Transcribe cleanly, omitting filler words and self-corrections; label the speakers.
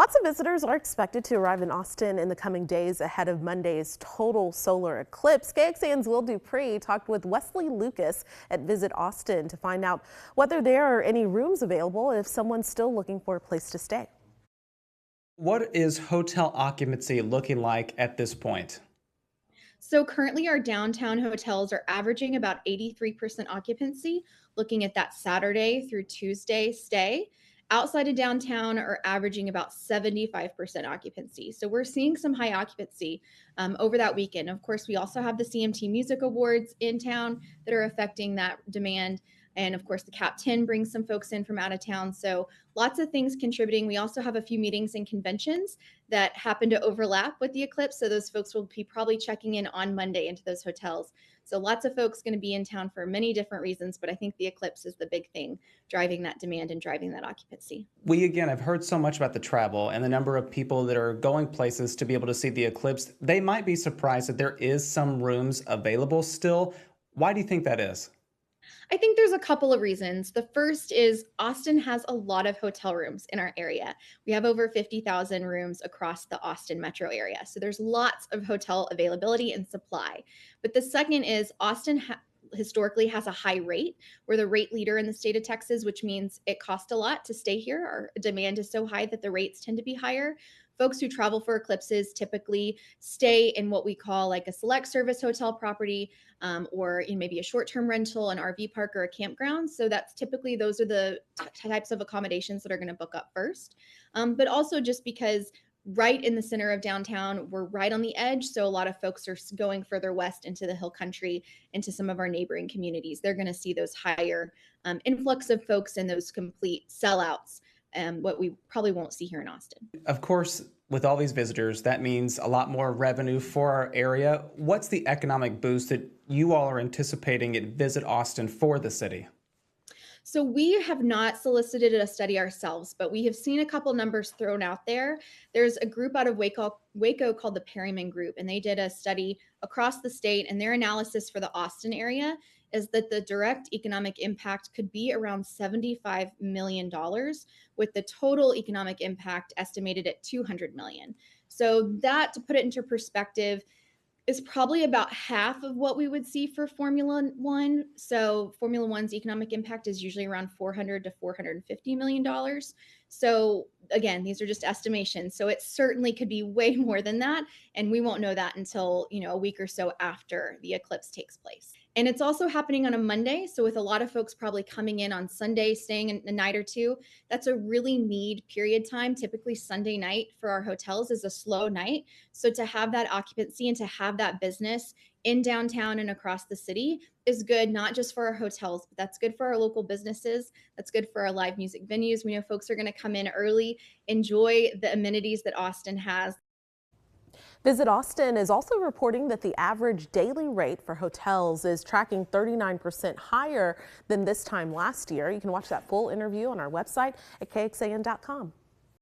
Speaker 1: Lots of visitors are expected to arrive in Austin in the coming days ahead of Monday's total solar eclipse. KXAN's Will Dupree talked with Wesley Lucas at Visit Austin to find out whether there are any rooms available if someone's still looking for a place to stay.
Speaker 2: What is hotel occupancy looking like at this point?
Speaker 3: So currently our downtown hotels are averaging about 83% occupancy, looking at that Saturday through Tuesday stay. Outside of downtown are averaging about 75% occupancy. So we're seeing some high occupancy over that weekend. Of course, we also have the CMT Music Awards in town that are affecting that demand. And of course, the Cap 10 brings some folks in from out of town. So lots of things contributing. We also have a few meetings and conventions that happen to overlap with the eclipse. So those folks will be probably checking in on Monday into those hotels. So lots of folks going to be in town for many different reasons, but I think the eclipse is the big thing driving that demand and driving that occupancy.
Speaker 2: I've heard so much about the travel and the number of people that are going places to be able to see the eclipse. They might be surprised that there is some rooms available still. Why do you think that is?
Speaker 3: I think there's a couple of reasons. The first is Austin has a lot of hotel rooms in our area. We have over 50,000 rooms across the Austin metro area. So there's lots of hotel availability and supply. But the second is Austin historically has a high rate. We're the rate leader in the state of Texas, which means it costs a lot to stay here. Our demand is so high that the rates tend to be higher. Folks who travel for eclipses typically stay in what we call like a select service hotel property, or in maybe a short-term rental, an RV park, or a campground. So that's typically those are the types of accommodations that are going to book up first. But also just because right in the center of downtown, we're right on the edge. So a lot of folks are going further west into the hill country, into some of our neighboring communities. They're going to see those higher influx of folks and those complete sellouts. What we probably won't see here in Austin.
Speaker 2: Of course, with all these visitors, that means a lot more revenue for our area. What's the economic boost that you all are anticipating at Visit Austin for the city?
Speaker 3: So we have not solicited a study ourselves, but we have seen a couple numbers thrown out there. There's a group out of Waco called the Perryman Group, and they did a study across the state, and their analysis for the Austin area is that the direct economic impact could be around $75 million, with the total economic impact estimated at $200 million. So that, to put it into perspective, is probably about half of what we would see for Formula One. So Formula One's economic impact is usually around $400 to $450 million. So again, these are just estimations. So it certainly could be way more than that. And we won't know that until, a week or so after the eclipse takes place. And it's also happening on a Monday. So with a lot of folks probably coming in on Sunday, staying a night or two, that's a really need period time. Typically Sunday night for our hotels is a slow night. So to have that occupancy and to have that business in downtown and across the city is good, not just for our hotels, but that's good for our local businesses. That's good for our live music venues. We know folks are going to come in early, enjoy the amenities that Austin has.
Speaker 1: Visit Austin is also reporting that the average daily rate for hotels is tracking 39% higher than this time last year. You can watch that full interview on our website at kxan.com.